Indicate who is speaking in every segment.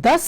Speaker 1: 10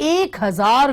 Speaker 1: 1000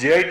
Speaker 2: JIT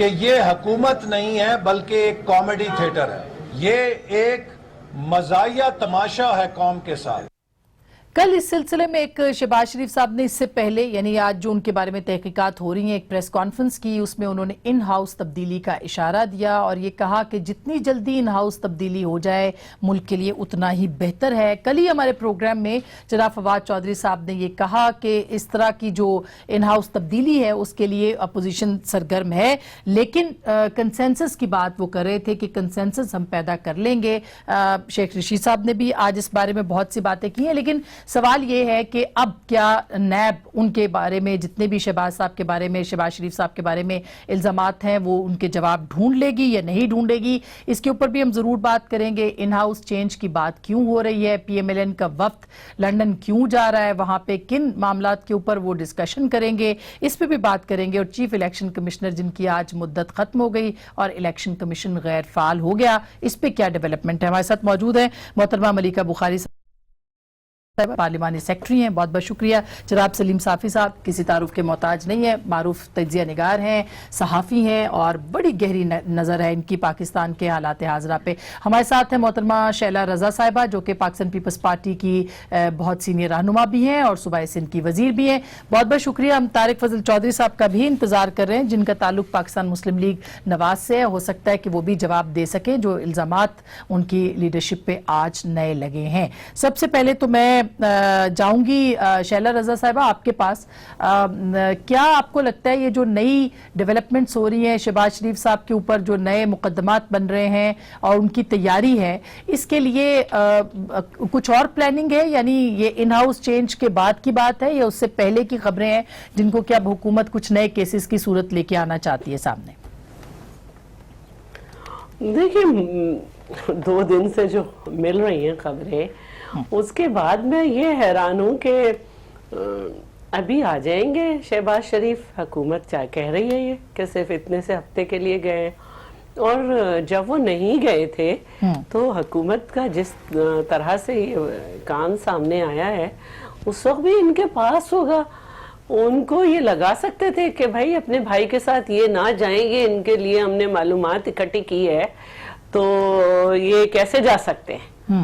Speaker 3: کہ یہ حکومت نہیں ہے بلکہ ایک کامیڈی تھیٹر ہے، یہ ایک مزاحیہ تماشا ہے قوم کے ساتھ۔
Speaker 1: کل اس سلسلے میں ایک شہباز شریف صاحب نے اس سے پہلے یعنی آج جو ان کے بارے میں تحقیقات ہو رہی ہیں ایک پریس کانفرنس کی، اس میں انہوں نے ان ہاؤس تبدیلی کا اشارہ دیا اور یہ کہا کہ جتنی جلدی ان ہاؤس تبدیلی ہو جائے ملک کے لیے اتنا ہی بہتر ہے۔ کل ہی ہمارے پروگرام میں جناب فواد چودھری صاحب نے یہ کہا کہ اس طرح کی جو ان ہاؤس تبدیلی ہے اس کے لیے اپوزیشن سرگرم ہے، لیکن کنسنسس کی بات وہ کر رہے تھے کہ کنسنسس ہم پیدا کر لیں گے۔ شیخ رشید صاحب نے بھی آج اس بارے میں بہت سی باتیں کی ہیں، لیکن سوال یہ ہے کہ اب کیا نیب ان کے بارے میں جتنے بھی شہباز صاحب کے بارے میں شہباز شریف صاحب کے بارے میں الزامات ہیں وہ ان کے جواب ڈھونڈ لے گی یا نہیں ڈھونڈے گی، اس کے اوپر بھی ہم ضرور بات کریں گے۔ ان ہاؤس چینج کی بات کیوں ہو رہی ہے، پی ایم ایل این کا وفد لنڈن کیوں جا رہا ہے، وہاں پہ کن معاملات کے اوپر وہ ڈسکشن کریں گے، اس پہ بھی بات کریں گے۔ اور چیف الیکشن کمشنر جن کی آج مدت ختم ہو گئی اور الیکشن کمیشن غیر فعال ہو گیا، اس پہ کیا ڈیولپمنٹ ہے، ہمارے ساتھ موجود ہیں محترمہ ملیکہ بخاری پارلیمانی سیکٹری ہیں، بہت بہت شکریہ۔ جناب سلیم صافی صاحب کسی تعارف کے محتاج نہیں ہیں، معروف تجزیہ نگار ہیں، صحافی ہیں اور بڑی گہری نظر ہے ان کی پاکستان کے حالات حاضرہ پہ۔ ہمارے ساتھ ہیں محترمہ شیلا رضا صاحبہ جو کہ پاکستان پیپلز پارٹی کی بہت سینئر رہنما بھی ہیں اور صوبہ سندھ کی وزیر بھی ہیں۔ بہت بہت شکریہ۔ ہم طارق فضل چودھری صاحب کا بھی انتظار کر رہے ہیں جن کا تعلق پاکستان مسلم لیگ نواز سے ہے، ہو سکتا ہے کہ وہ بھی جواب دے سکیں جو الزامات ان کی لیڈرشپ پہ آج نئے لگے ہیں۔ سب سے پہلے تو میں جاؤں گی شیلا رضا صاحبہ آپ کے پاس، کیا آپ کو لگتا ہے یہ جو نئی ڈیولپمنٹس ہو رہی ہیں شہباز شریف صاحب کے اوپر جو نئے مقدمات بن رہے ہیں اور ان کی تیاری ہے، اس کے لیے کچھ اور پلاننگ ہے، یعنی یہ ان ہاؤس چینج کے بعد کی بات ہے یا اس سے پہلے کی خبریں ہیں جن کو کیا حکومت کچھ نئے کیسز کی صورت لے کے آنا چاہتی ہے سامنے؟
Speaker 4: دیکھیں 2 دن سے جو مل رہی ہیں خبریں اس کے بعد میں یہ حیران ہوں کہ ابھی آ جائیں گے شہباز شریف، حکومت کیا کہہ رہی ہے یہ کہ صرف اتنے سے ہفتے کے لیے گئے ہیں، اور جب وہ نہیں گئے تھے تو حکومت کا جس طرح سے کام سامنے آیا ہے اس وقت بھی ان کے پاس ہوگا، ان کو یہ لگا سکتے تھے کہ بھائی اپنے بھائی کے ساتھ یہ نہ جائیں گے، ان کے لیے ہم نے معلومات اکٹھی کی ہے تو یہ کیسے جا سکتے ہیں۔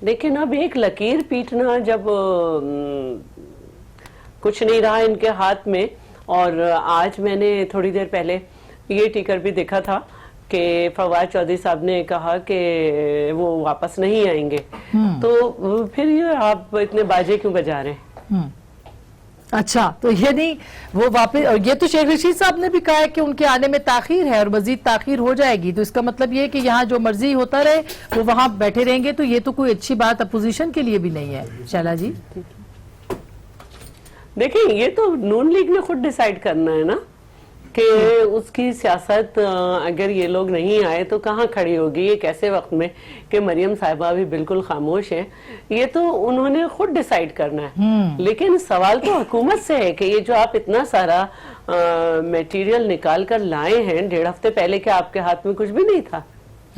Speaker 4: لیکن اب ایک لکیر پیٹنا جب کچھ نہیں رہا ان کے ہاتھ میں، اور آج میں نے تھوڑی دیر پہلے یہ ٹیکر بھی دیکھا تھا کہ فواد چودھری صاحب نے کہا کہ وہ واپس نہیں آئیں گے، تو پھر یہ آپ اتنے باجے کیوں بجا رہے ہیں؟
Speaker 1: اچھا، تو یہ نہیں وہ واپس، اور یہ تو شیخ رشید صاحب نے بھی کہا ہے کہ ان کے آنے میں تاخیر ہے اور مزید تاخیر ہو جائے گی، تو اس کا مطلب یہ ہے کہ یہاں جو مرضی ہوتا رہے وہ وہاں بیٹھے رہیں گے، تو یہ تو کوئی اچھی بات اپوزیشن کے لیے بھی نہیں ہے۔ شیلا جی
Speaker 4: دیکھیں یہ تو نون لیگ نے خود ڈیسائیڈ کرنا ہے نا کہ اس کی سیاست اگر یہ لوگ نہیں آئے تو کہاں کھڑی ہوگی، ایک ایسے وقت میں کہ مریم صاحبہ بھی بالکل خاموش ہیں، یہ تو انہوں نے خود ڈیسائیڈ کرنا ہے۔ لیکن سوال تو حکومت سے ہے کہ یہ جو آپ اتنا سارا میٹیریل نکال کر لائے ہیں 1.5 ہفتے پہلے، کہ آپ کے ہاتھ میں کچھ بھی نہیں تھا؟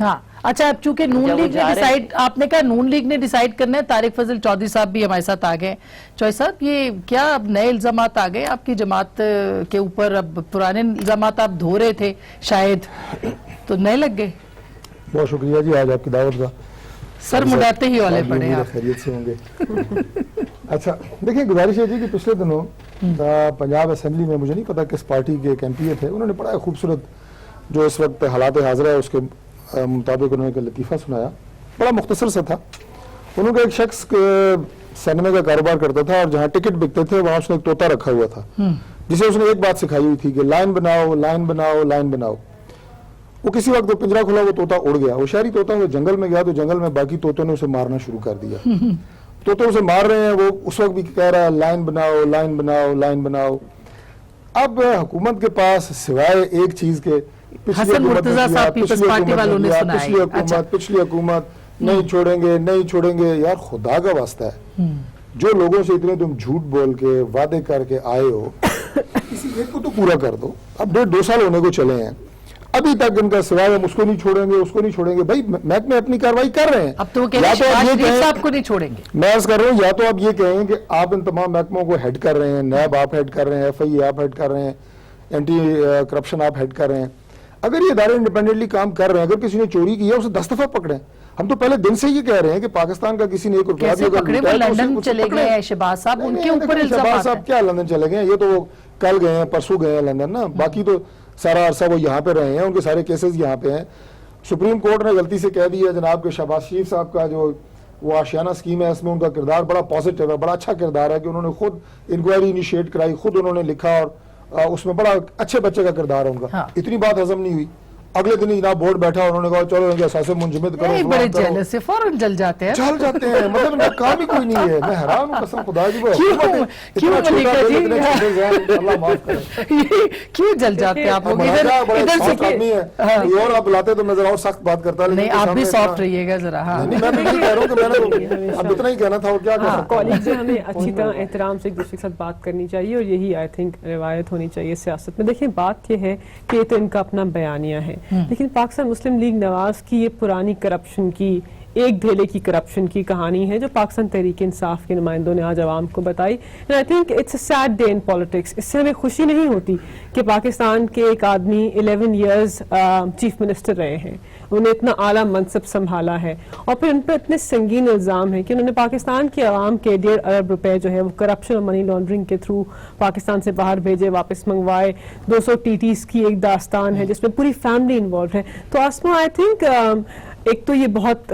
Speaker 1: ہاں اچھا، اب چونکہ نون لیگ نے ڈیسائیڈ، آپ نے کہا نون لیگ نے ڈیسائیڈ کرنا ہے، طارق فضل چودھری صاحب بھی ہمارے ساتھ آ گئے۔ چوہدری صاحب یہ کیا اب نئے الزامات آ گئے آپ کی جماعت کے اوپر؟ اب پرانے الزامات آپ دھو رہے تھے شاید، تو نئے لگ گئے؟
Speaker 5: بہت شکریہ جی آج آپ کی دعوت کا،
Speaker 1: سر مڈاتے ہی والے پڑے آپ،
Speaker 5: خیریت سے ہوں گے؟ اچھا دیکھیں، گزارش ہے جی کہ پچھلے دنوں پنجاب اسمبلی میں مجھے نہیں پتا کس پارٹی کے ایک ایم پی اے تھے، انہوں نے بڑا خوبصورت جو اس وقت حالات حاضرہ ہے اس کے مطابق انہوں نے ایک لطیفہ سنایا، بڑا مختصر سا تھا۔ انہوں نے ایک شخص سینما کا کاروبار کرتا تھا اور جہاں ٹکٹ بکتے تھے وہاں اس نے ایک طوطا رکھا ہوا تھا جسے اس نے ایک بات سکھائی ہوئی تھی کہ لائن بناؤ لائن بناؤ لائن بناؤ۔ وہ کسی وقت پنجرا کھلا وہ طوطا اڑ گیا، وہ شہری طوطا وہ جنگل میں گیا تو جنگل میں باقی طوطوں نے اسے مارنا شروع کر دیا۔ طوطے اسے مار رہے ہیں، وہ اس وقت بھی کہہ رہا ہے لائن بناؤ لائن بناؤ لائن بناؤ۔ اب حکومت کے پاس سوائے ایک چیز کے
Speaker 1: حسن مرتضیٰ صاحب پیپلز پارٹی والوں نے سنایا
Speaker 5: پچھلی حکومت نہیں چھوڑیں گے نہیں چھوڑیں گے، یار خدا کا واسطہ ہے، جو لوگوں سے اتنے تم جھوٹ بول کے وعدے کر کے آئے ہو کسی ایک کو تو پورا کر دو۔ اب 1.5-2 سال ہونے کو چلے ہیں، ابھی تک ان کا سوائے ہم اس کو نہیں چھوڑیں گے اس کو نہیں چھوڑیں گے۔ بھائی محکمے اپنی کارروائی کر رہے ہیں،
Speaker 1: اب تو وہ کہہ رہے ہیں شہباز شریف صاحب کو نہیں چھوڑیں گے۔
Speaker 5: میں عرض کر رہا ہوں یا تو آپ یہ کہیں کہ آپ ان تمام محکموں کو ہیڈ کر رہے ہیں، نیب آپ ہیڈ کر رہے ہیں، ایف آئی آپ ہیڈ کر رہے ہیں، اینٹی کرپشن آپ ہیڈ کر رہے ہیں، اگر یہ ادارے انڈیپینڈنٹلی کام کر رہے ہیں, اگر کسی نے چوری کی ہے اسے 10 دفعہ پکڑیں. ہم تو پہلے دن سے یہ کہہ رہے ہیں کہ پاکستان کا کسی نے ایک روپیہ
Speaker 1: کیسے پکڑے, وہ لندن چلے گئے ہیں شہباز صاحب, ان کے اوپر
Speaker 5: شہباز
Speaker 1: الزامات
Speaker 5: صاحب کیا لندن چلے گئے ہیں, یہ تو وہ کل گئے ہیں پرسوں گئے ہیں لندن نا, باقی تو سارا عرصہ وہ یہاں پہ رہے ہیں, ان کے سارے کیسز یہاں پہ ہیں. سپریم کورٹ نے غلطی سے کہہ دیا جناب کہ شہباز شریف صاحب کا جو وہ آشیانہ اسکیم ہے اس میں ان کا کردار بڑا پازیٹیو ہے, بڑا اچھا کردار ہے کہ انہوں نے خود انکوائری انیشیٹ کرائی, خود انہوں نے لکھا, اور اس میں بڑا اچھے بچے کا کردار ہے ان کا. اتنی بات ہضم نہیں ہوئی. اگلے دن جناب بورڈ بیٹھا, انہوں نے کہا چلو ان کے اثاثے منجمد کرو,
Speaker 1: بڑے جیلس سے فوراً جل جاتے ہیں,
Speaker 5: چل جاتے ہیں, مطلب ان کا کام ہی کوئی نہیں ہے. میں حیران ہوں قسم خدا کی,
Speaker 1: کیوں ملیکا جی
Speaker 5: اللہ معاف کرے,
Speaker 1: کیوں جل جاتے ہیں آپ لوگ؟
Speaker 5: ادھر سے آدمی ہے, اور آپ بلاتے تو نظر اور سخت بات کرتا ہے.
Speaker 1: نہیں, آپ بھی سافٹ رہیے گا ذرا. ہاں
Speaker 5: میں تو یہ کہہ رہا ہوں کہ میں نے اب اتنا ہی کہنا تھا, اور کیا کہہ سکتا ہوں.
Speaker 6: کالج سے ہمیں اچھی طرح احترام سے ایک دوسرے کے ساتھ بات کرنی چاہیے, اور یہی آئی تھنک روایت ہونی چاہیے سیاست میں. دیکھیں بات یہ ہے کہ یہ تو ان کا اپنا بیانیہ ہے, لیکن پاکستان مسلم لیگ نواز کی یہ پرانی کرپشن کی, ایک دھیلے کی کرپشن کی کہانی ہے جو پاکستان تحریک انصاف کے نمائندوں نے آج عوام کو بتائی. And I think it's a sad day in politics. اس سے ہمیں خوشی نہیں ہوتی کہ پاکستان کے ایک آدمی 11 years چیف منسٹر رہے ہیں, انہیں اتنا اعلیٰ منصب سنبھالا ہے, اور پھر ان پر اتنے سنگین الزام ہیں کہ انہوں نے پاکستان کی عوام کے 1.5 ارب روپے جو ہے وہ کرپشن اور منی لانڈرنگ کے تھرو پاکستان سے باہر بھیجے, واپس منگوائے. 200 TTs کی ایک داستان ہے جس میں پوری فیملی انوالوڈ ہے. تو آسما آئی تھنک ایک تو یہ بہت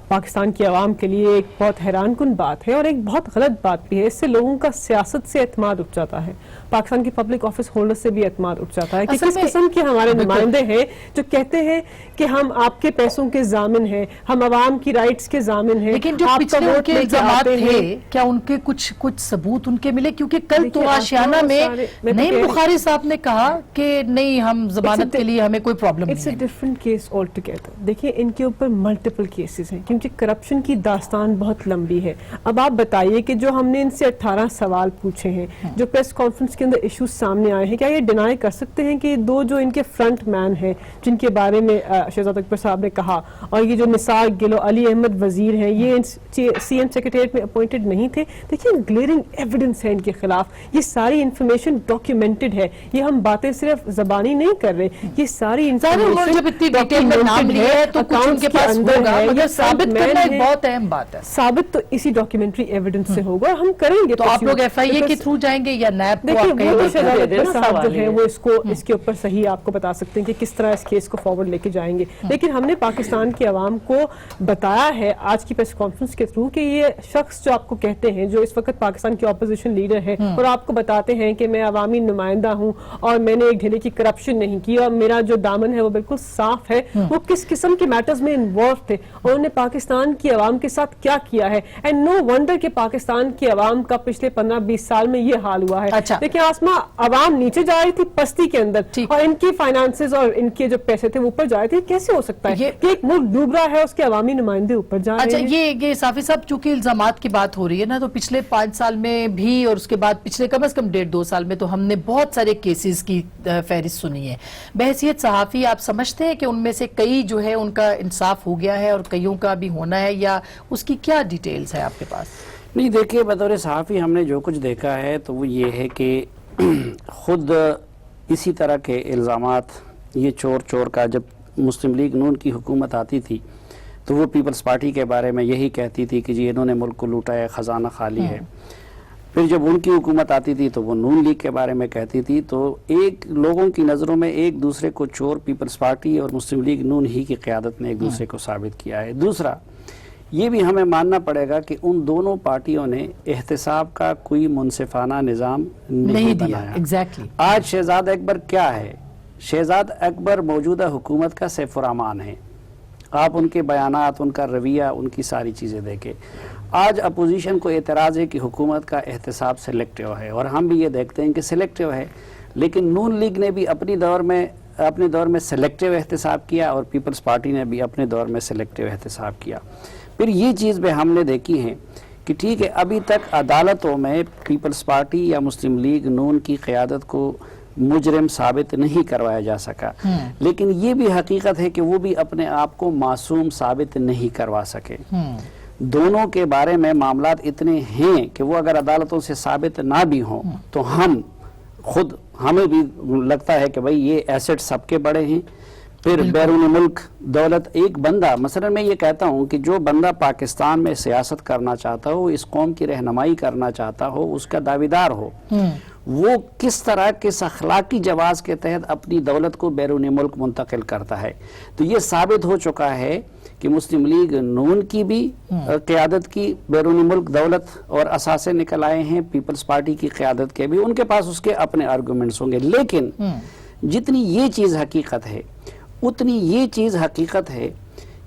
Speaker 6: پاکستان کی عوام کے لیے ایک بہت حیران کن بات ہے, اور ایک بہت غلط بات بھی ہے. اس سے لوگوں کا سیاست سے اعتماد اٹھ جاتا ہے, پاکستان کی پبلک آفس ہولڈر سے بھی اعتماد اٹھ جاتا ہے کہ کس قسم کے ہمارے نمائندے ہیں جو کہتے ہیں کہ ہم آپ کے پیسوں کے ضامن ہیں, ہم عوام کی رائٹس کے ضامن ہیں.
Speaker 1: لیکن جو پچھلے ان کے الزامات تھے, کیا ان کے کچھ ثبوت ان کے ملے؟ کیونکہ کل تو آشیانہ میں نعیم بخاری صاحب نے کہا کہ نہیں, ہم ضمانت کے لیے ہمیں کوئی پرابلم نہیں ہے.
Speaker 6: It's a different case altogether. دیکھیں ان کے اوپر ملٹیپل کیسز ہیں کیونکہ کرپشن کی داستان بہت لمبی ہے. اب آپ بتائیے کہ جو ہم نے ان سے 18 سوال پوچھے ہیں, جو پریس کانفرنس کے اندر ایشوز سامنے آئے ہیں, کیا یہ ڈینائی کر سکتے ہیں کہ دو جو ان کے فرنٹ مین ہیں جن کے بارے میں شہزاد اکبر صاحب نے کہا, اور یہ جو نثار گل و علی احمد وزیر ہیں, یہ سی ایم سیکریٹریٹ میں اپوائنٹڈ نہیں تھے؟ دیکھیں گلیئرنگ ایویڈنس ہے ان کے خلاف, یہ ساری انفارمیشن ڈاکیومنٹڈ ہے, یہ ہم باتیں صرف زبانی نہیں کر رہے, یہ ساری ثابت تو اسی ڈاکیومنٹری ایویڈنس سے ہوگا, اور ہم کریں گے.
Speaker 1: تو آپ لوگ ایف آئی اے کے تھرو جائیں گے یا نیب کو؟
Speaker 6: دیکھیں وہ شہزاد اکبر صاحب جو ہیں وہ اس کے اوپر صحیح آپ کو بتا سکتے ہیں کہ کس طرح اس کیس کو فارورڈ لے کے جائیں گے. لیکن ہم نے پاکستان کی عوام کو بتایا ہے آج کی پریس کانفرنس کے تھرو کہ یہ شخص جو آپ کو کہتے ہیں, جو اس وقت پاکستان کے اپوزیشن لیڈر ہیں, اور آپ کو بتاتے ہیں کہ میں عوامی نمائندہ ہوں اور میں نے ایک ڈھیلے کی کرپشن نہیں کی اور میرا جو دامن ہے وہ بالکل صاف ہے, وہ کس قسم کے میٹرز میں انوالو تھے, اور انہوں نے پاکستان کی عوام کے ساتھ کیا کیا ہے. اینڈ نو ونڈر کہ پاکستان کی عوام کا پچھلے 15-20 سال میں یہ حال ہوا ہے. دیکھیں آسما, عوام نیچے جا رہی تھی پستی کے اندر, اور ان کی فائنانسز اور ان کے جو پیسے تھے وہ اوپر جا رہے تھے. کیسے ہو سکتا ہے کہ ایک ملک ڈوب رہا ہے اس کے عوامی نمائندے اوپر جا رہے ہیں؟
Speaker 1: یہ صافی صاحب چونکہ الزامات کی بات ہو رہی ہے نا, تو پچھلے 5 سال میں بھی اور اس کے بعد پچھلے کم از کم 1.5-2 سال میں تو ہم نے بہت سارے کیسز کی فہرست سنی ہے. بحیثیت صحافی آپ سمجھتے ہیں کہ ان میں سے کئی جو ہے ان کا انصاف ہو گیا ہے اور کئیوں کا بھی ہونا ہے, یا اس کی کیا ڈیٹیلز ہے آپ کے پاس؟
Speaker 7: نہیں دیکھیے, بطور صحافی ہم نے جو کچھ دیکھا ہے تو وہ یہ ہے کہ خود اسی طرح کے الزامات, یہ چور کا, جب مسلم لیگ نون کی حکومت آتی تھی تو وہ پیپلز پارٹی کے بارے میں یہی کہتی تھی کہ جی انہوں نے ملک کو لوٹا ہے, خزانہ خالی ہے. پھر جب ان کی حکومت آتی تھی تو وہ نون لیگ کے بارے میں کہتی تھی. تو ایک لوگوں کی نظروں میں ایک دوسرے کو چور پیپلز پارٹی اور مسلم لیگ نون ہی کی قیادت نے ایک دوسرے کو ثابت کیا ہے. دوسرا یہ بھی ہمیں ماننا پڑے گا کہ ان دونوں پارٹیوں نے احتساب کا کوئی منصفانہ نظام نہیں بنایا.
Speaker 1: ایگزیکٹلی.
Speaker 7: آج شہزاد اکبر کیا ہے؟ شہزاد اکبر موجودہ حکومت کا سیف الرحمان ہے. آپ ان کے بیانات, ان کا رویہ, ان کی ساری چیزیں دیکھیں. آج اپوزیشن کو اعتراض ہے کہ حکومت کا احتساب سلیکٹیو ہے, اور ہم بھی یہ دیکھتے ہیں کہ سلیکٹیو ہے, لیکن نون لیگ نے بھی اپنے دور میں سلیکٹیو احتساب کیا, اور پیپلز پارٹی نے بھی اپنے دور میں سلیکٹیو احتساب کیا. پھر یہ چیز بھی ہم نے دیکھی ہے کہ ٹھیک ہے ابھی تک عدالتوں میں پیپلز پارٹی یا مسلم لیگ نون کی قیادت کو مجرم ثابت نہیں کروایا جا سکا, لیکن یہ بھی حقیقت ہے کہ وہ بھی اپنے آپ کو معصوم ثابت نہیں کروا سکے. دونوں کے بارے میں معاملات اتنے ہیں کہ وہ اگر عدالتوں سے ثابت نہ بھی ہوں تو ہم خود ہمیں بھی لگتا ہے کہ بھئی یہ ایسٹ سب کے بڑے ہیں. پھر بیرون ملک دولت ایک بندہ، مثلا میں یہ کہتا ہوں کہ جو بندہ پاکستان میں سیاست کرنا چاہتا ہو، اس قوم کی رہنمائی کرنا چاہتا ہو، اس کا دعویدار ہو، وہ کس طرح کس اخلاقی جواز کے تحت اپنی دولت کو بیرون ملک منتقل کرتا ہے. تو یہ ثابت ہو چکا ہے کہ مسلم لیگ نون کی بھی قیادت کی بیرون ملک دولت اور اثاثے نکل آئے ہیں، پیپلز پارٹی کی قیادت کے بھی، ان کے پاس اس کے اپنے آرگومنٹس ہوں گے. لیکن جتنی یہ چیز حقیقت ہے اتنی یہ چیز حقیقت ہے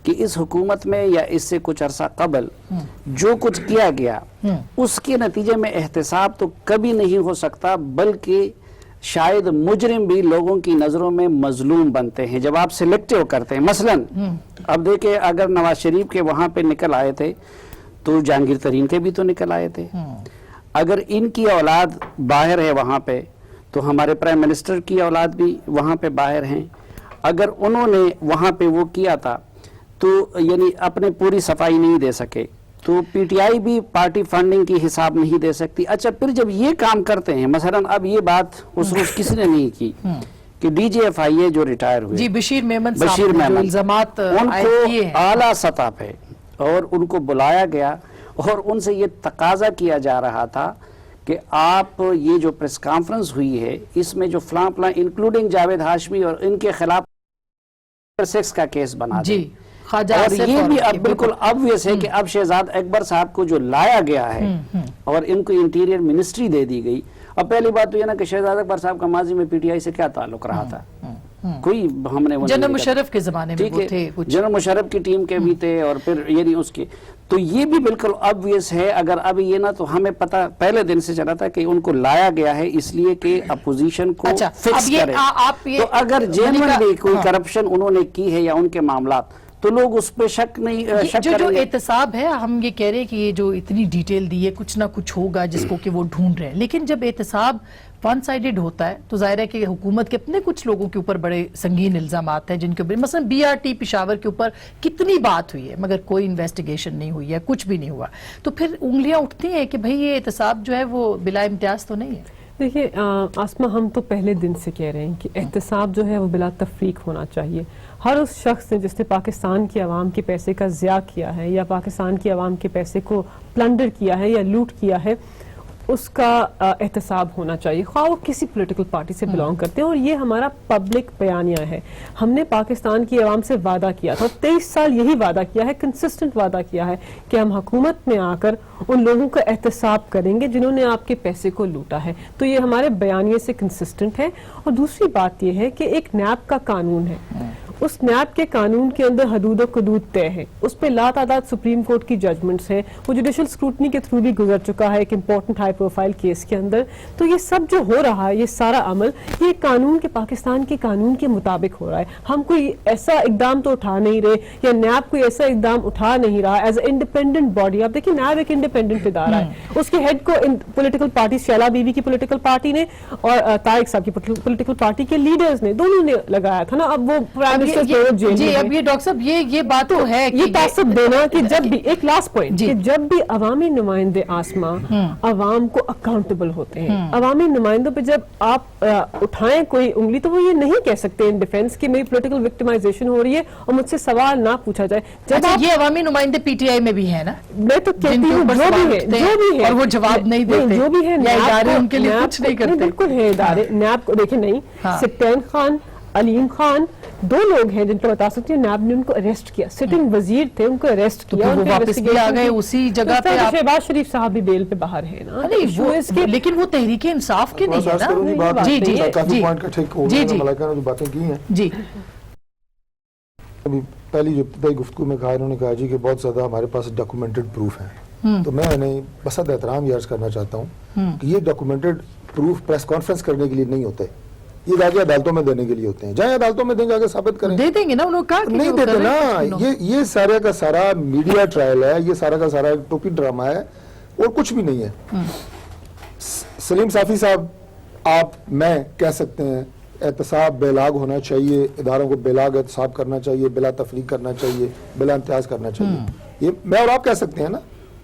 Speaker 7: کہ اس حکومت میں یا اس سے کچھ عرصہ قبل جو کچھ کیا گیا اس کے نتیجے میں احتساب تو کبھی نہیں ہو سکتا، بلکہ شاید مجرم بھی لوگوں کی نظروں میں مظلوم بنتے ہیں جب آپ سلیکٹیو کرتے ہیں. مثلا اب دیکھیں اگر نواز شریف کے وہاں پہ نکل آئے تھے تو جہانگیر ترین کے بھی تو نکل آئے تھے. اگر ان کی اولاد باہر ہے وہاں پہ تو ہمارے پرائم منسٹر کی اولاد بھی وہاں پہ باہر ہیں. اگر انہوں نے وہاں پہ وہ کیا تھا تو یعنی اپنے پوری صفائی نہیں دے سکے تو پی ٹی آئی بھی پارٹی فنڈنگ کی حساب نہیں دے سکتی. اچھا پھر جب یہ کام کرتے ہیں، مثلا اب یہ بات اس روز کسی نے نہیں کی کہ ڈی جی ایف آئی اے جو ریٹائر ہوئے،
Speaker 1: جی بشیر میمن صاحب نے جو الزامات
Speaker 7: ان
Speaker 1: عائد کیے ہیں،
Speaker 7: کو اعلیٰ سطح پہ اور ان کو بلایا گیا اور ان سے یہ تقاضا کیا جا رہا تھا کہ آپ یہ جو پریس کانفرنس ہوئی ہے اس میں جو فلاں فلاں انکلوڈنگ جاوید ہاشمی اور ان کے خلاف سیکس کا کیس بنا دیں.
Speaker 1: جی خواجہ
Speaker 7: اور
Speaker 1: آصف
Speaker 7: یہ بھی
Speaker 1: اور
Speaker 7: اب بالکل obvious ہے کہ اب شہزاد اکبر صاحب کو جو لایا گیا ہے اور ان کو انٹیریئر منسٹری دے دی گئی. اب پہلی بات تو یہ نا کہ شہزاد اکبر صاحب کا ماضی میں پی ٹی آئی سے کیا تعلق رہا تھا، کوئی ہم نے
Speaker 1: جنرل مشرف کے زمانے میں وہ تھے کچھ،
Speaker 7: جنرل مشرف کی ٹیم کے بھی تھے اور پھر یعنی اس کے، تو یہ بھی بالکل obvious ہے. اگر اب یہ نا تو ہمیں پتہ پہلے دن سے چلا تھا کہ ان کو لایا گیا ہے اس لیے کہ اپوزیشن کو فکس کرے. تو اگر جینوئنلی کوئی کرپشن انہوں نے کی ہے یا ان کے معاملات تو لوگ اس پہ شک نہیں
Speaker 1: جو احتساب ہے. ہم یہ کہہ رہے ہیں کہ یہ جو اتنی ڈیٹیل دی ہے کچھ نہ کچھ ہوگا جس کو کہ وہ ڈھونڈ رہے ہیں، لیکن جب احتساب ون سائیڈڈ ہوتا ہے تو ظاہر ہے کہ حکومت کے اپنے کچھ لوگوں کے اوپر بڑے سنگین الزامات ہیں جن کے اوپر مثلا بی آر ٹی پشاور کے اوپر کتنی بات ہوئی ہے مگر کوئی انویسٹیگیشن نہیں ہوئی ہے، کچھ بھی نہیں ہوا. تو پھر انگلیاں اٹھتی ہیں کہ بھئی یہ احتساب جو ہے وہ بلا امتیاز تو نہیں ہے.
Speaker 6: دیکھیے آسما، ہم تو پہلے دن سے کہہ رہے ہیں کہ احتساب جو ہے وہ بلا تفریق ہونا چاہیے. ہر اس شخص نے جس نے پاکستان کی عوام کے پیسے کا ضیاع کیا ہے یا پاکستان کی عوام کے پیسے کو پلنڈر کیا ہے یا لوٹ کیا ہے اس کا احتساب ہونا چاہیے، خواہ وہ کسی پولیٹیکل پارٹی سے بلانگ کرتے ہیں. اور یہ ہمارا پبلک بیانیہ ہے. ہم نے پاکستان کی عوام سے وعدہ کیا تھا، 23 سال یہی وعدہ کیا ہے، کنسسٹنٹ وعدہ کیا ہے کہ ہم حکومت میں آ کر ان لوگوں کا احتساب کریں گے جنہوں نے آپ کے پیسے کو لوٹا ہے. تو یہ ہمارے بیانیے سے کنسسٹنٹ ہے. اور دوسری بات یہ ہے کہ ایک نیب کا قانون ہے، اس نیب کے قانون کے اندر حدود و حدود طے ہے، اس پہ لا تعداد سپریم کورٹ کی ججمنٹس ہیں، وہ جوڈیشل اسکروٹنی کے تھرو بھی گزر چکا ہے ایک امپورٹنٹ ہائی پروفائل کیس کے اندر. تو یہ سب جو ہو رہا ہے، یہ سارا عمل یہ قانون کے، پاکستان کے قانون کے مطابق ہو رہا ہے. ہم کوئی ایسا اقدام تو اٹھا نہیں رہے یا نیب کوئی ایسا اقدام اٹھا نہیں رہا ایز اے انڈیپینڈنٹ باڈی. آپ دیکھیں نیب ایک انڈیپینڈنٹ ادارہ ہے، اس کے ہیڈ کو political party, Sheila Bibi کی پولیٹیکل پارٹی نے اور طارق صاحب کی پولیٹیکل پارٹی کے لیڈرز نے، دونوں نے لگایا تھا نا. اب وہ پرائم منسٹر
Speaker 1: جی اب یہ ڈاکٹر صاحب یہ بات تو ہے
Speaker 6: یہ تعصب دینا کہ جب بھی ایک لاسٹ پوائنٹ کہ جب بھی عوامی نمائندے آسما عوام کو اکاؤنٹیبل ہوتے ہیں، عوامی نمائندوں پہ جب آپ اٹھائیں کوئی انگلی تو وہ یہ نہیں کہہ سکتے ان ڈیفینس کہ میری پولیٹیکل وکٹمائزیشن ہو رہی ہے اور مجھ سے سوال نہ پوچھا جائے. جب
Speaker 1: یہ عوامی نمائندے پی ٹی آئی میں بھی ہے نا،
Speaker 6: میں تو کہتی ہوں جو بھی ہے
Speaker 1: اور وہ جواب نہیں دیتے،
Speaker 6: جو بھی ہے
Speaker 1: ادارے ان کے لیے کچھ نہیں کرتے.
Speaker 6: بالکل ہے ادارے. نیب کو دیکھیں نہیں، سپتین خان، علیم خان، دو لوگ ہیں جن کو بتا سکتے ہیں نیب نے ان کو اریسٹ کیا، سٹنگ وزیر تھے، ان کو اریسٹ کیا،
Speaker 1: وہ واپس بھی آ گئے اسی جگہ پہ.
Speaker 6: شہباز شریف صاحب بھی بیل پہ باہر ہیں نا،
Speaker 1: لیکن وہ تحریک انصاف کے نہیں ہے نا.
Speaker 5: جی جی کافی پوائنٹ کا ٹھیک ہو گیا، ملائکہ نے جو باتیں کی ہیں
Speaker 1: جی.
Speaker 5: ابھی پہلی جو ابتدائی گفتگو میں کہا انہوں نے کہا جی کہ بہت زیادہ ہمارے پاس ڈاکومنٹڈ پروف ہیں، تو میں انہیں بصد احترام یہ عرض کرنا چاہتا ہوں کہ یہ ڈاکومنٹڈ پروف پریس کانفرنس کرنے کے لیے نہیں ہوتے، یہ جا کے عدالتوں میں دینے کے لیے ہوتے ہیں. جائیں عدالتوں میں دیں، جا کے ثابت کریں.
Speaker 1: دے دیں گے نا، انہوں نے کہا
Speaker 5: نہیں دیتے نا. یہ سارے کا سارا میڈیا ٹرائل ہے، یہ سارا کا سارا ایک ٹوپی ڈرامہ ہے اور کچھ بھی نہیں ہے. سلیم صافی صاحب، آپ میں کہہ سکتے ہیں احتساب بے لاگ ہونا چاہیے، اداروں کو بے لاگ احتساب کرنا چاہیے، بلا تفریق کرنا چاہیے، بلا امتیاز کرنا چاہیے. یہ میں اور آپ کہہ سکتے ہیں نا،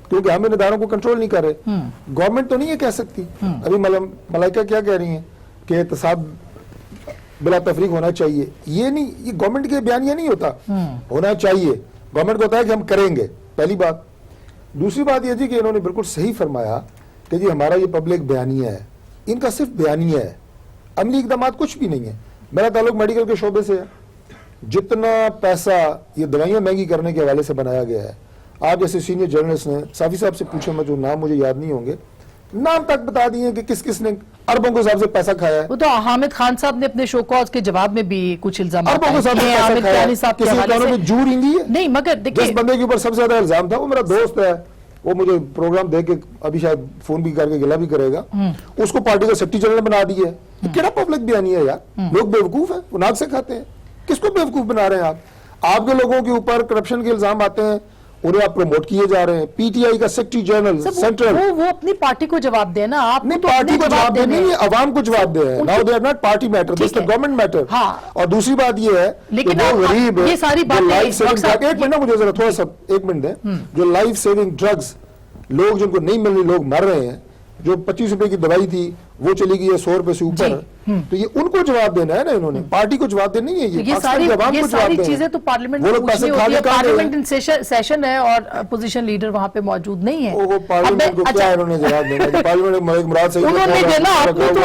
Speaker 5: کیونکہ ہم ان اداروں کو کنٹرول نہیں کر رہے. گورنمنٹ تو نہیں یہ کہہ سکتی. ابھی ملائکہ کیا کہہ رہی ہیں کہ احتساب بلا تفریق ہونا چاہیے. یہ نہیں, یہ گورنمنٹ کے بیانیہ نہیں ہوتا, ہونا چاہیے. گورنمنٹ کو ہوتا ہے کہ ہم کریں گے, پہلی بات. دوسری بات یہ تھی کہ انہوں نے بالکل صحیح فرمایا کہ جی ہمارا یہ پبلک بیانیہ ہے, ان کا صرف بیانیہ ہے, عملی اقدامات کچھ بھی نہیں ہے. میرا تعلق میڈیکل کے شعبے سے ہے. جتنا پیسہ یہ دوائیاں مہنگی کرنے کے حوالے سے بنایا گیا ہے, آپ جیسے سینئر جرنلسٹ نے صافی صاحب سے پوچھے, میں جو نام مجھے یاد نہیں ہوں گے, نام تک بتا دیے کہ کس کس نے اربوں کے حساب سے پیسہ کھایا ہے.
Speaker 1: وہ تو حامد خان صاحب نے اپنے شو کاز کے جواب میں بھی کچھ الزامات
Speaker 5: اربوں کے حساب سے پیسہ کھایا ہے. کسی اداروں میں جور ہی نہیں ہے.
Speaker 1: نہیں, مگر دیکھیں
Speaker 5: جس بندے کے اوپر سب سے زیادہ الزام تھا وہ میرا دوست ہے, وہ مجھے پروگرام دے کے ابھی شاید فون بھی کر کے گلا بھی کرے گا, اس کو پارٹی کا سیکرٹری جنرل بنا دیا ہے. کیڑا پبلک بیانیہ ہے یار, لوگ بیوقوف ہیں, وہ ناک سے کھاتے ہیں. کس کو بیوقوف بنا رہے ہیں آپ؟ آپ کے لوگوں کے اوپر کرپشن کے الزام آتے ہیں, انہیں آپ پروموٹ کیے جا رہے ہیں. پی ٹی آئی کا سیکرٹری جنرل سینٹرل,
Speaker 1: وہ اپنی پارٹی کو جواب دینا, آپ
Speaker 5: نہیں پارٹی کو جواب دے نہیں, عوام کو جواب دے. Now they are not party matter, this is government matter. اور دوسری بات یہ ہے کہ وہ غریب,
Speaker 1: یہ ساری باتیں,
Speaker 5: ایک منٹ مجھے ذرا تھوڑا سا ایک منٹ دیں, جو لائف سیونگ ڈرگز لوگ جن کو نہیں مل رہی, لوگ مر رہے ہیں, جو 25 روپے کی دوائی تھی وہ چلی گئی ہے 100 روپے سے اوپر, تو یہ ان کو جواب دینا ہے نا, انہوں نے پارٹی کو جواب دینا نہیں ہے.
Speaker 1: یہ ساری چیزیں تو پارلیمنٹ میں پوچھنی ہوتی ہے. پارلیمنٹ سیشن ہے اور اپوزیشن لیڈر وہاں پہ موجود نہیں ہے.
Speaker 5: وہ پارلیمنٹ کو کیا انہوں نے جواب دینا؟ پارلیمنٹ میں مراد سے
Speaker 1: انہوں نے دینا,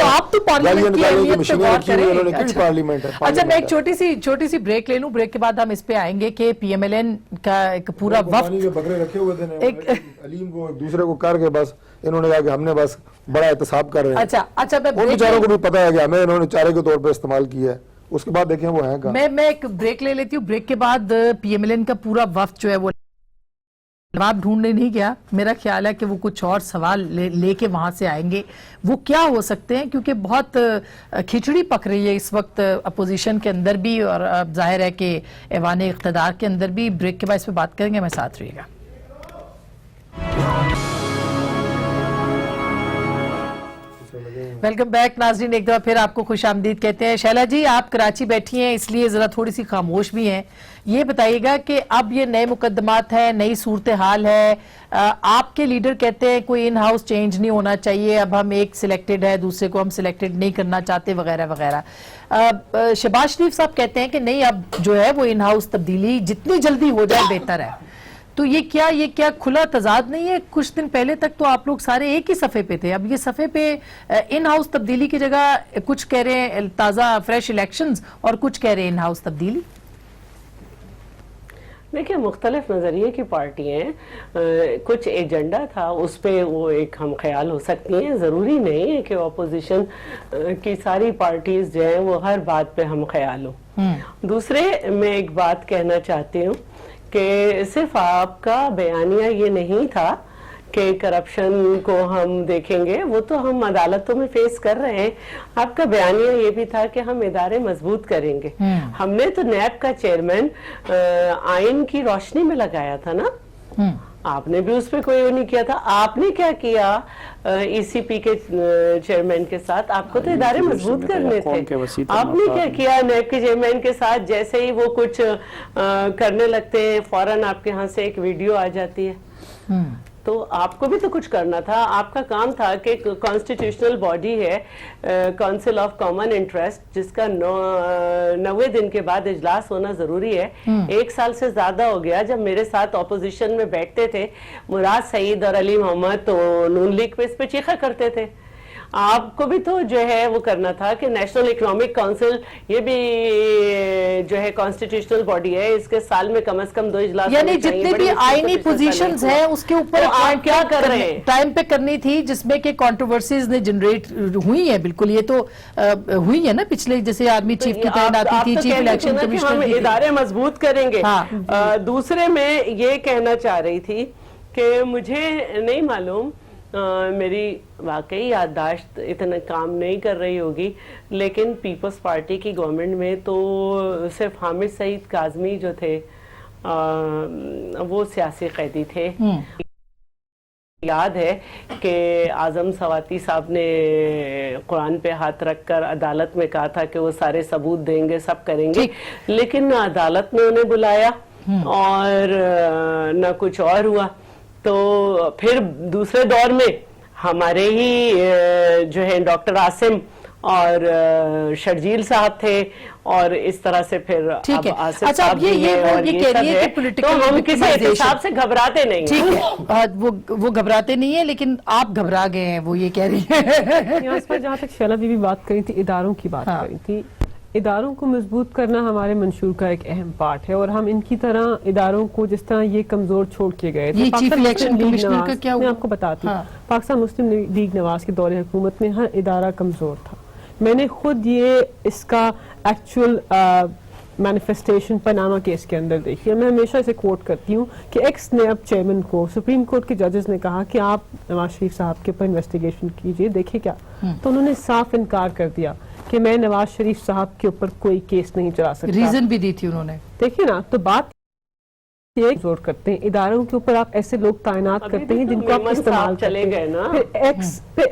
Speaker 1: آپ تو پارلیمنٹ کی اہمیت پہ غور کریں.
Speaker 5: پارلیمنٹ ہے.
Speaker 1: اچھا, میں ایک چھوٹی سی بریک لے لوں, بریک کے بعد ہم اس پہ آئیں گے کہ پی ایم ایل این کا ایک پورا وفد,
Speaker 5: بکرے رکھے ہوئے تھے علیم کو دوسرے کو کر کے, بس انہوں نے کہا کہ ہم نے بس بڑا احتساب کر رہے ہیں.
Speaker 1: اچھا,
Speaker 5: ان بیچاروں کو بھی پتا ہے کہ ہمیں انہوں نے چارے کے طور پہ استعمال کیا ہے. اس کے بعد دیکھیں وہ ہیں کہاں.
Speaker 1: میں ایک بریک لے لیتی ہوں. بریک کے بعد پی ایم ایل این کا پورا وفد جو ہے وہ جواب ڈھونڈنے نہیں گیا. میرا خیال ہے کہ وہ کچھ اور سوال لے کے وہاں سے آئیں گے. وہ کیا ہو سکتے ہیں, کیونکہ بہت کھچڑی پک رہی ہے اس وقت اپوزیشن کے اندر بھی, اور ظاہر ہے کہ ایوان اقتدار کے اندر بھی. بریک کے بعد اس پہ بات کریں گے, میں ساتھ رہیے گا. ویلکم بیک ناظرین, ایک دفعہ پھر آپ کو خوش آمدید کہتے ہیں. شیلا جی, آپ کراچی بیٹھی ہیں اس لیے ذرا تھوڑی سی خاموش بھی ہیں. یہ بتائیے گا کہ اب یہ نئے مقدمات ہیں, نئی صورتحال ہے, آپ کے لیڈر کہتے ہیں کوئی ان ہاؤس چینج نہیں ہونا چاہیے, اب ہم ایک سلیکٹڈ ہے, دوسرے کو ہم سلیکٹڈ نہیں کرنا چاہتے, وغیرہ وغیرہ. شہباز شریف صاحب کہتے ہیں کہ نہیں, اب جو ہے وہ ان ہاؤس تبدیلی جتنی جلدی ہو جائے بہتر ہے. تو یہ کیا کھلا تضاد نہیں ہے؟ کچھ دن پہلے تک تو آپ لوگ سارے ایک ہی صفحے پہ تھے, اب یہ صفحے پہ ان ہاؤس تبدیلی کی جگہ کچھ کہہ رہے ہیں تازہ فریش الیکشنز, اور کچھ کہہ رہے ہیں ان ہاؤس تبدیلی.
Speaker 4: دیکھیں, مختلف نظریے کی پارٹی ہیں, کچھ ایجنڈا تھا اس پہ وہ ایک ہم خیال ہو سکتی ہیں. ضروری نہیں ہے کہ اپوزیشن کی ساری پارٹیز جو ہیں وہ ہر بات پہ ہم خیال ہوں. دوسرے, میں ایک بات کہنا چاہتی ہوں کہ صرف آپ کا بیانیہ یہ نہیں تھا کہ کرپشن کو ہم دیکھیں گے, وہ تو ہم عدالتوں میں فیس کر رہے ہیں. آپ کا بیانیہ یہ بھی تھا کہ ہم ادارے مضبوط کریں گے. ہم نے تو نیب کا چیئرمین آئین کی روشنی میں لگایا تھا نا, آپ نے بھی اس پہ کوئی وہ نہیں کیا تھا. آپ نے کیا کیا ای سی پی کے چیئرمین کے ساتھ؟ آپ کو تو ادارے مضبوط کرنے تھے. آپ نے کیا کیا نیب کے چیئرمین کے ساتھ؟ جیسے ہی وہ کچھ کرنے لگتے ہیں فوراً آپ کے ہاں سے ایک ویڈیو آ جاتی ہے. تو آپ کو بھی تو کچھ کرنا تھا. آپ کا کام تھا کہ کانسٹیٹیوشنل باڈی ہے کونسل آف کامن انٹرسٹ, جس کا 90 دن کے بعد اجلاس ہونا ضروری ہے. 1 سال سے زیادہ ہو گیا. جب میرے ساتھ اپوزیشن میں بیٹھتے تھے مراد سعید اور علی محمد, تو نون لیگ پہ اس پہ چیخا کرتے تھے. آپ کو بھی تو جو ہے وہ کرنا تھا کہ نیشنل اکنامک کونسل, یہ بھی جو ہے کانسٹیٹیوشنل باڈی ہے, اس کے سال میں کم از کم 2 اجلاس,
Speaker 1: یعنی جتنے بھی آئینی پوزیشنز ہیں اس کے اوپر
Speaker 4: آپ کیا کر رہے ہیں؟
Speaker 1: ٹائم پہ کرنی تھی, جس میں کہ کنٹروورسیز نے جنریٹ ہوئی ہیں. بالکل, یہ تو ہوئی ہے نا پچھلے, جیسے آرمی چیف کی تعیناتی تھی, چیف الیکشن کمیشنر کی.
Speaker 4: ادارے مضبوط کریں گے. دوسرے, میں یہ کہنا چاہ رہی تھی کہ مجھے نہیں معلوم, میری واقعی یادداشت اتنا کام نہیں کر رہی ہوگی, لیکن پیپلز پارٹی کی گورنمنٹ میں تو صرف حامد سعید کاظمی جو تھے وہ سیاسی قیدی تھے. یاد ہے کہ اعظم سواتی صاحب نے قرآن پہ ہاتھ رکھ کر عدالت میں کہا تھا کہ وہ سارے ثبوت دیں گے, سب کریں گے, لیکن نہ عدالت نے انہیں بلایا اور نہ کچھ اور ہوا. تو پھر دوسرے دور میں ہمارے ہی جو ہے ڈاکٹر عاصم اور شرجیل صاحب تھے اور اس طرح سے پھر
Speaker 1: ٹھیک ہے.
Speaker 4: آصف
Speaker 1: اچھا
Speaker 4: صاحب
Speaker 1: اب یہ
Speaker 4: بھی ہیں اور
Speaker 1: یہ کہہ
Speaker 4: سب
Speaker 1: رہی ہے
Speaker 4: ہے.
Speaker 1: کہ پولیٹیکل
Speaker 4: تو ہم کسی احتساب سے گھبراتے نہیں ہیں.
Speaker 1: ٹھیک ہے, وہ گھبراتے نہیں ہیں, لیکن آپ گھبرا گئے ہیں, وہ یہ کہہ رہی ہیں.
Speaker 6: یہاں پر جہاں تک شیلا بھی بات کری تھی, اداروں کی بات کری تھی, اداروں کو مضبوط کرنا ہمارے منشور کا ایک اہم پارٹ ہے, اور ہم ان کی طرح اداروں کو جس طرح یہ کمزور چھوڑ کے گئے تھے.
Speaker 1: یہ چیف الیکشن کمشنر کا کیا ہوا؟
Speaker 6: میں آپ کو بتاتی ہوں, پاکستان مسلم لیگ نواز کے دور حکومت میں ہر ادارہ کمزور تھا. میں نے خود یہ اس کا ایکچوئل مینیفیسٹیشن پاناما کیس کے اندر دیکھی ہے. میں ہمیشہ اسے کوٹ کرتی ہوں کہ ایکس نیب چیئرمین کو سپریم کورٹ کے ججز نے کہا کہ آپ نواز شریف صاحب کے اوپر انویسٹیگیشن کیجئے, دیکھیں کیا, تو انہوں نے صاف انکار کر دیا کہ میں نواز شریف صاحب کے اوپر کوئی کیس نہیں چلا سکتا.
Speaker 1: ریزن بھی دی تھی انہوں نے.
Speaker 6: دیکھیں نا, تو بات یہ زور کرتے ہیں اداروں کے اوپر, آپ ایسے لوگ تعینات کرتے ہیں جن کو آپ استعمال
Speaker 4: چلے گئے نا.
Speaker 6: پھر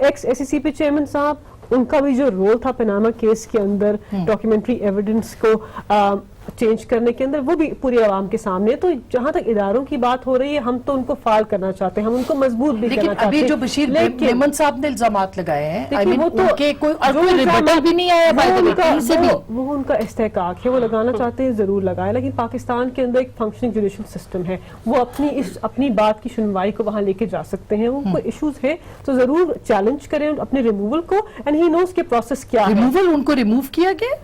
Speaker 6: ایکس ایس ای سی پی چیئرمین صاحب, ان کا بھی جو رول تھا پاناما کیس کے اندر ڈاکیومنٹری ایویڈنس کو چینج کرنے کے اندر, وہ بھی پوری عوام کے سامنے. تو جہاں تک اداروں کی بات ہو رہی ہے, ہم تو ان کو فعال کرنا چاہتے ہیں, ہم ان کو مضبوط بھی کرنا چاہتے ہیں.
Speaker 1: لیکن ابھی جو بشیر میمن صاحب نے الزامات لگائے ہیں, وہ تو کوئی ریبٹل بھی نہیں آیا,
Speaker 6: وہ ان کا استحقاق ہے, وہ لگانا چاہتے ہیں ضرور لگائے. لیکن پاکستان کے اندر ایک فنکشننگ جوڈیشل سسٹم ہے, وہ اپنی بات کی سنوائی کو وہاں لے کے جا سکتے ہیں. وہ کوئی ایشوز ہے تو ضرور چیلنج کریں اپنے ریموول کو, اینڈ ہی نوز کے پروسیس کیا ہے.
Speaker 1: ریموول ان کو ریموو کیا گیا,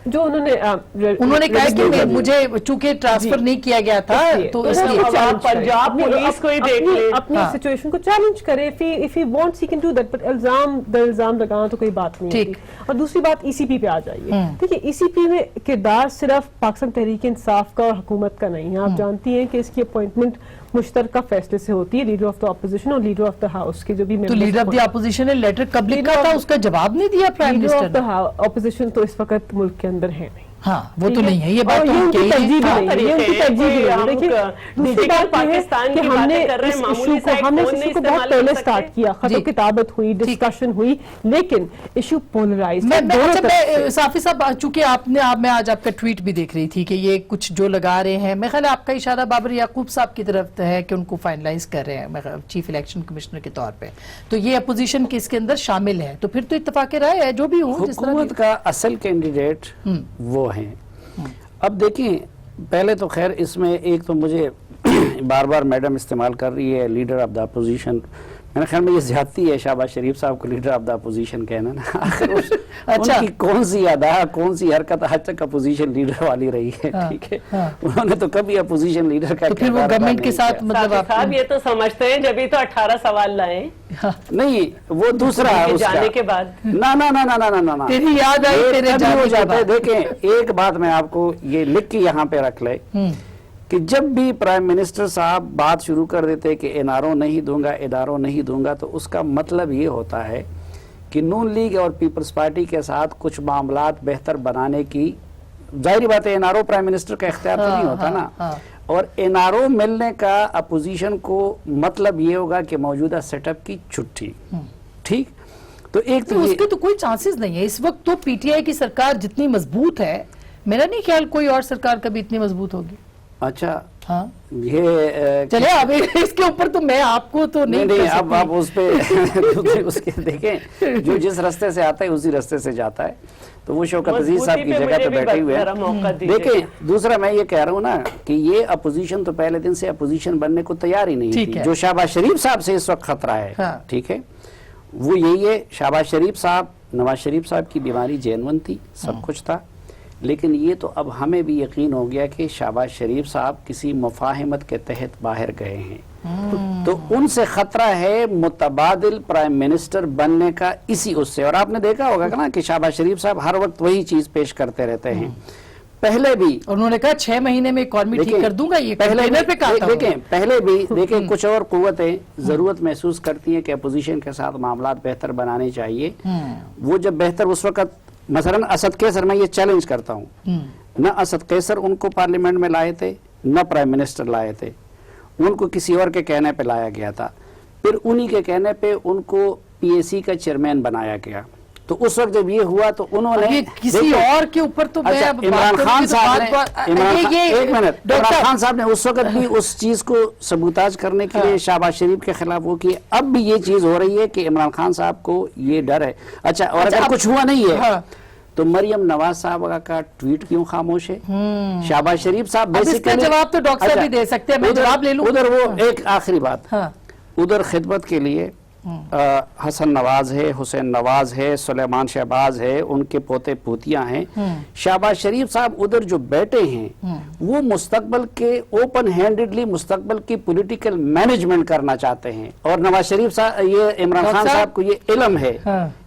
Speaker 6: جو انہوں نے
Speaker 1: کہا کہ مجھے چونکہ ٹرانسفر نہیں کیا گیا تھا تو اس لیے
Speaker 4: پنجاب پولیس کو ہی دیکھ لے,
Speaker 6: اپنی سچویشن کو چیلنج کرے. if he wants he can do that, but الزام لگانا تو کوئی بات نہیں ہوتی. اور دوسری بات ای سی پی پہ آ جائیے. دیکھیے ای سی پی میں کردار صرف پاکستان تحریک انصاف کا اور حکومت کا نہیں ہے. آپ جانتی ہیں کہ اس کی اپوائنٹمنٹ مشترکہ فیصلے سے ہوتی ہے, لیڈر آف دا اپوزیشن اور لیڈر آف دا ہاؤس کے جو بھی.
Speaker 1: تو لیڈر آف دی اپوزیشن نے لیٹر کب لکھا تھا, اس کا جواب نہیں دیا پرائم منسٹر نے.
Speaker 6: لیڈر آف دا اپوزیشن تو اس وقت ملک کے اندر ہے نہیں.
Speaker 1: ہاں وہ تو نہیں ہے, یہ بات
Speaker 6: ان کی ترجیح ہم نے ایشو کو بہت پہلے سٹارٹ کیا, خط و کتابت ہوئی, ڈسکشن ہوئی, لیکن ایشو پولرائز.
Speaker 1: صافی صاحب, چونکہ میں آج آپ کا ٹویٹ بھی دیکھ رہی تھی کہ یہ کچھ جو لگا رہے ہیں, میں خیال آپ کا اشارہ بابر یعقوب صاحب کی طرف ہے کہ ان کو فائنلائز کر رہے ہیں چیف الیکشن کمشنر کے طور پہ, تو یہ اپوزیشن کے اس کے اندر شامل ہے, تو پھر تو اتفاق رائے ہے جو بھی ہوں.
Speaker 7: حکومت کا اصل کینڈیڈیٹ وہ ہیں. اب دیکھیں, پہلے تو خیر اس میں ایک تو مجھے بار بار میڈم استعمال کر رہی ہے لیڈر آف دا اپوزیشن. میرے خیال میں یہ زیادتی ہے شہباز شریف صاحب کو لیڈر آف دا اپوزیشن کہنا نا. ان کی کون سی ادا, کون سی حرکت آج تک اپوزیشن لیڈر والی رہی ہے, ٹھیک ہے, انہوں نے تو کبھی اپوزیشن لیڈر کا
Speaker 1: پھر وہ گورنمنٹ کے ساتھ مطلب
Speaker 4: صاحب یہ تو سمجھتے ہیں جبھی تو 18 سوال لائے
Speaker 7: نہیں, وہ دوسرا
Speaker 4: جانے کے بعد
Speaker 7: نا
Speaker 1: تیری یاد آئی تیرے
Speaker 7: ہو جاتا ہے. دیکھیں ایک بات میں آپ کو یہ لکھ کے یہاں پہ رکھ لے کہ جب بھی پرائم منسٹر صاحب بات شروع کر دیتے کہ اناروں نہیں دوں گا, اداروں نہیں دوں گا, تو اس کا مطلب یہ ہوتا ہے کہ نون لیگ اور پیپلز پارٹی کے ساتھ کچھ معاملات بہتر بنانے کی, ظاہری بات ہے اناروں پرائم منسٹر کا اختیار تو نہیں ہوتا نا, اور اناروں ملنے کا اپوزیشن کو مطلب یہ ہوگا کہ موجودہ سیٹ اپ کی چھٹی. ٹھیک, تو ایک تو
Speaker 1: اس کے تو کوئی چانسز نہیں ہے اس وقت. تو پی ٹی آئی کی سرکار جتنی مضبوط ہے, میرا نہیں خیال کوئی اور سرکار کبھی اتنی مضبوط ہوگی.
Speaker 7: اچھا,
Speaker 1: ہاں
Speaker 7: یہ
Speaker 1: چلے اب اس کے اوپر تو میں آپ کو تو نہیں,
Speaker 7: اب آپ اس پہ اس کے دیکھیں جو جس رستے سے آتا ہے اسی رستے سے جاتا ہے. تو وہ شوکت عزیز صاحب کی جگہ پہ بیٹھے ہوئے ہیں. دیکھیں دوسرا میں یہ کہہ رہا ہوں نا کہ یہ اپوزیشن تو پہلے دن سے اپوزیشن بننے کو تیار ہی نہیں تھی. جو شہباز شریف صاحب سے اس وقت خطرہ ہے, ٹھیک ہے, وہ یہی ہے. شہباز شریف صاحب, نواز شریف صاحب کی بیماری جینون تھی, سب کچھ تھا, لیکن یہ تو اب ہمیں بھی یقین ہو گیا کہ شہباز شریف صاحب کسی مفاہمت کے تحت باہر گئے ہیں, تو ان سے خطرہ ہے متبادل پرائم منسٹر بننے کا اسی اس سے. اور آپ نے دیکھا ہوگا نا کہ شہباز شریف صاحب ہر وقت وہی چیز پیش کرتے رہتے ہیں. پہلے بھی
Speaker 1: انہوں نے کہا 6 مہینے میں اکانومی ٹھیک کر دوں گا, یہ
Speaker 7: پہلے بھی دیکھیں کچھ اور قوتیں ضرورت محسوس کرتی ہیں کہ اپوزیشن کے ساتھ معاملات بہتر بنانے چاہیے. وہ جب بہتر اس وقت, مثلا اسد قیصر, میں یہ چیلنج کرتا ہوں, نہ اسد قیصر ان کو پارلیمنٹ میں لائے تھے, نہ پرائم منسٹر لائے تھے, ان کو کسی اور کے کہنے پہ لایا گیا تھا. پھر انہی کے کہنے پہ ان کو پی اے سی کا چیئرمین بنایا گیا. تو اس وقت جب یہ ہوا تو انہوں نے
Speaker 1: کسی اور کے اوپر تو
Speaker 7: اچھا عمران خان صاحب نے ایک منٹ عمران خان صاحب نے اس وقت بھی اس چیز کو سبوتاج کرنے کے لیے شہباز شریف کے خلاف وہ کیے. اب بھی یہ چیز ہو رہی ہے کہ عمران خان صاحب کو یہ ڈر ہے. اچھا اور اگر کچھ ہوا نہیں ہے تو مریم نواز صاحب کا ٹویٹ کیوں خاموش ہے؟ شہباز شریف صاحب
Speaker 1: بیسیکلی جواب تو ڈاکٹر صاحب بھی دے سکتے ہیں, میں جواب لے لوں.
Speaker 7: ادھر وہ ایک آخری بات, ادھر خدمت کے لیے حسن نواز ہے, حسین نواز ہے, سلیمان شہباز ہے, ان کے پوتے پوتیاں ہیں. شہباز شریف صاحب ادھر جو بیٹھے ہیں وہ مستقبل کے اوپن ہینڈڈلی مستقبل کی پولیٹیکل مینجمنٹ کرنا چاہتے ہیں, اور نواز شریف صاحب یہ عمران خان صاحب کو یہ علم ہے,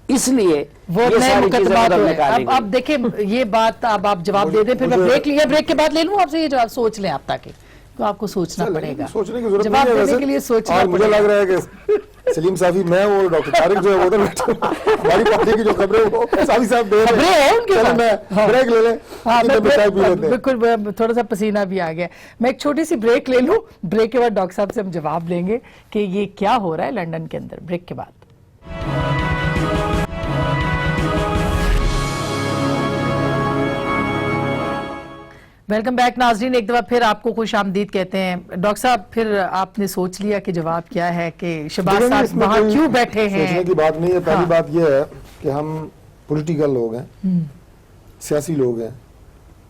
Speaker 7: اس لیے
Speaker 1: وہ نئے مقدمات ہوئے. اب دیکھیں یہ بات اب آپ جواب دے دیں, پھر میں بریک کے بعد لے لوں آپ سے یہ جواب, سوچ لیں آپ تاکہ تو آپ کو سوچنا پڑے گا,
Speaker 5: سوچنے کی ضرورت
Speaker 1: جواب دینے کے لیے سوچنا پڑے گا.
Speaker 5: مجھے لگ رہا ہے کہ سلیم صافی میں اور ڈاکٹر طارق جو ہے وہ ہماری پارٹی کی جو خبریں وہ صافی صاحب دے رہے ہیں, میں بریک لے لیں.
Speaker 1: بالکل تھوڑا سا پسینہ بھی آ گیا. میں ایک چھوٹی سی بریک لے لوں, بریک کے بعد ڈاکٹر صاحب سے ہم جواب لیں گے کہ یہ کیا ہو رہا ہے لندن کے اندر. بریک کے بعد ویلکم بیک ناظرین, ایک دفعہ پھر آپ کو خوش آمدید کہتے ہیں. ڈاکٹر صاحب پھر آپ نے سوچ لیا کہ جواب کیا ہے کہ شہباز صاحب وہاں کیوں بیٹھے ہیں؟
Speaker 5: سوچنے کی بات نہیں ہے. پہلی بات یہ ہے کہ ہم پولیٹیکل لوگ ہیں, سیاسی لوگ ہیں.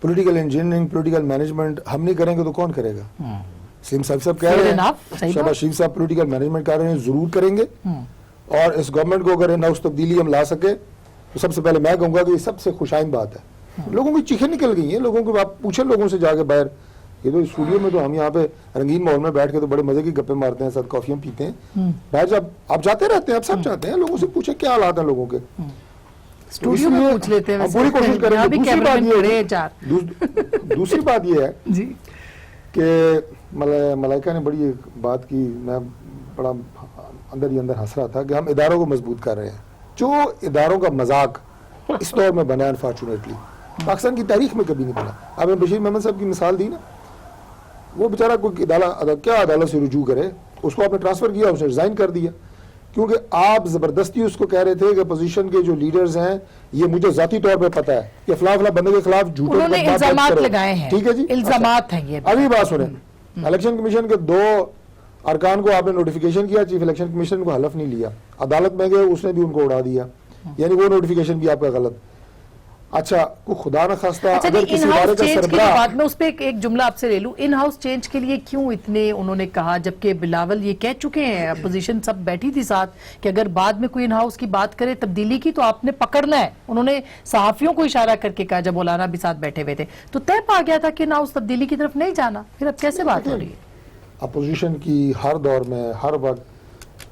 Speaker 5: پولیٹیکل انجینئرنگ, پولیٹیکل مینجمنٹ ہم نہیں کریں گے تو کون کرے گا؟ سلیم صاحب کہہ رہے ہیں, شہباز شریف صاحب پولیٹیکل مینجمنٹ کر رہے ہیں, ضرور کریں گے. اور اس گورنمنٹ کو اگر ان ہاؤس تبدیلی ہم لا سکے تو سب سے پہلے میں کہوں گا کہ یہ سب سے خوش آئند بات ہے. لوگوں کی چیخیں نکل گئی ہیں, لوگوں کو آپ پوچھیں لوگوں سے جا کے باہر. یہ تو اسٹوڈیو میں تو ہم یہاں پہ رنگین ماحول میں بیٹھ کے تو بڑے مزے کی گپیں مارتے ہیں, ساتھ کافیاں پیتے ہیں. باہر جب آپ جاتے رہتے ہیں, آپ سب جاتے ہیں, لوگوں سے پوچھیں کیا حالات ہیں لوگوں کے.
Speaker 1: اسٹوڈیو میں پوچھ لیتے ہیں,
Speaker 5: پوری کوشش کریں گے. دوسری بات یہ ہے کہ ملائکہ نے بڑی بات کی, میں بڑا اندر ہی اندر ہنس رہا تھا کہ ہم اداروں کو مضبوط کر رہے ہیں. جو اداروں کا مذاق اس دور میں بنا انفارچونیٹلی پاکستان کی تاریخ میں کبھی نہیں بنا. آپ نے بشیر محمد صاحب کی مثال دی نا, وہ بیچارہ کوئی کیا عدالت سے رجوع کرے, اس کو آپ نے ٹرانسفر کیا, اس نے ریزائن کر دیا, کیونکہ آپ زبردستی اس کو کہہ رہے تھے کہ اپوزیشن کے جو لیڈرز ہیں یہ مجھے ذاتی طور پہ پتہ ہے کہ فلاں فلاں بندے کے خلاف جھوٹے
Speaker 1: الزامات لگائے ہیں.
Speaker 5: ٹھیک ہے جی,
Speaker 1: الزامات ہیں یہ.
Speaker 5: ابھی بات سنیں, الیکشن کمیشن کے 2 ارکان کو آپ نے نوٹیفیکیشن کیا, چیف الیکشن کمیشن کو حلف نہیں لیا, عدالت میں گئے, اس نے بھی ان کو اڑا دیا, یعنی وہ نوٹیفیکیشن بھی آپ کا غلط. اچھا کوئی خدا نہ خواستہ اگر کسی ادارے کا سربراہ,
Speaker 1: میں اس پہ ایک جملہ آپ سے لے لوں, ان ہاؤس چینج کے لیے کیوں اتنے انہوں نے کہا, جبکہ بلاول یہ کہہ چکے ہیں, اپوزیشن سب بیٹھی تھی ساتھ, کہ اگر بعد میں کوئی ان ہاؤس کی بات کرے تبدیلی کی تو آپ نے پکڑنا ہے. انہوں نے صحافیوں کو اشارہ کر کے کہا جب مولانا بھی ساتھ بیٹھے ہوئے تھے, تو طے پا گیا تھا کہ ان ہاؤس تبدیلی کی طرف نہیں جانا. پھر اب کیسے بات ہو رہی ہے؟
Speaker 5: اپوزیشن کی ہر دور میں ہر وقت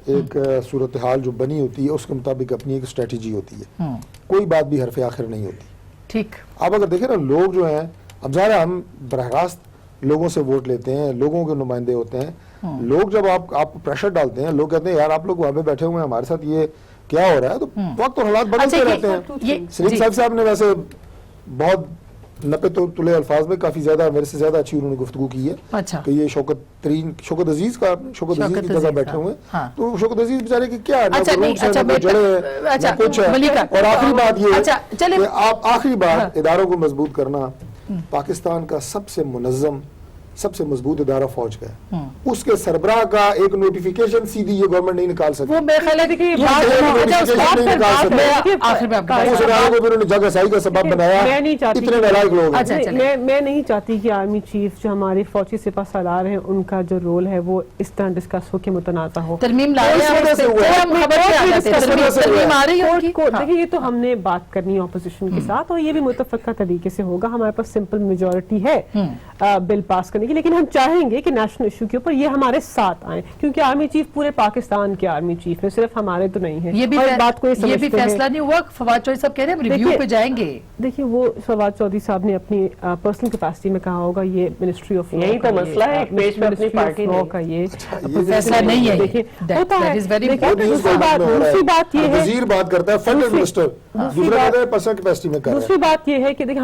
Speaker 5: ایک صورتحال جو بنی ہوتی ہے اس کے مطابق اپنی ایک اسٹریٹجی ہوتی ہے, کوئی بات بھی حرف آخر نہیں ہوتی.
Speaker 1: ٹھیک,
Speaker 5: آپ اگر دیکھیں نا, لوگ جو ہیں, اب ظاہر ہم براہ راست لوگوں سے ووٹ لیتے ہیں, لوگوں کے نمائندے ہوتے ہیں. لوگ جب آپ پریشر ڈالتے ہیں, لوگ کہتے ہیں یار آپ لوگ وہاں پہ بیٹھے ہوئے ہیں, ہمارے ساتھ یہ کیا ہو رہا ہے, تو وقت اور حالات بدلتے رہتے ہیں. سلیم صاحب نے ویسے بہت نپے تلے الفاظ میں کافی زیادہ میرے سے زیادہ اچھی انہوں نے گفتگو کی ہے کہ یہ شوکت عزیز کی جگہ بیٹھے ہوئے ہیں, تو شوکت عزیز بیچارے کی کیا کچھ ہے. اور آخری بات یہ ہے کہ آپ آخری بات, اداروں کو مضبوط کرنا, پاکستان کا سب سے منظم سب سے مضبوط ادارہ فوج کا ہے, اس کے سربراہ کا ایک نوٹیفیکیشن سیدھی یہ گورنمنٹ نہیں نکال سکتی.
Speaker 1: وہ میرے خیال ہے کہ
Speaker 6: میں نہیں چاہتی کہ آرمی چیف جو ہمارے فوجی سپاہ سالار ہیں ان کا جو رول ہے وہ اس طرح ڈسکس ہو کے متنازع ہو. دیکھیے یہ تو ہم نے بات کرنی ہے اپوزیشن کے ساتھ, اور یہ بھی متفقہ طریقے سے ہوگا. ہمارے پاس سمپل میجورٹی ہے بل پاس کرنے کی, لیکن ہم چاہیں گے کہ نیشنل ایشو کے اوپر یہ ہمارے ساتھ آئیں, کیونکہ آرمی چیف پورے پاکستان کے آرمی چیف ہیں, صرف ہمارے تو نہیں ہیں. یہ بھی
Speaker 1: فیصلہ نہیں ہوا, فواد چودھری صاحب کہہ رہے ہیں ریویو پہ جائیں گے.
Speaker 6: دیکھیے وہ فواد چودھری صاحب نے اپنی پرسنل کیپیسٹی میں کہا ہوگا, یہ منسٹری آف
Speaker 4: یہی تو مسئلہ ہے, ایک پیج میں اپنی پارٹی
Speaker 6: کا یہ
Speaker 1: فیصلہ نہیں ہے.
Speaker 6: دوسری بات یہ ہے,
Speaker 5: وزیر بات کرتا ہے فنڈ منسٹر, دوسری بات یہ ہے کہ دیکھیں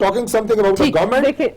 Speaker 5: talking something about the government,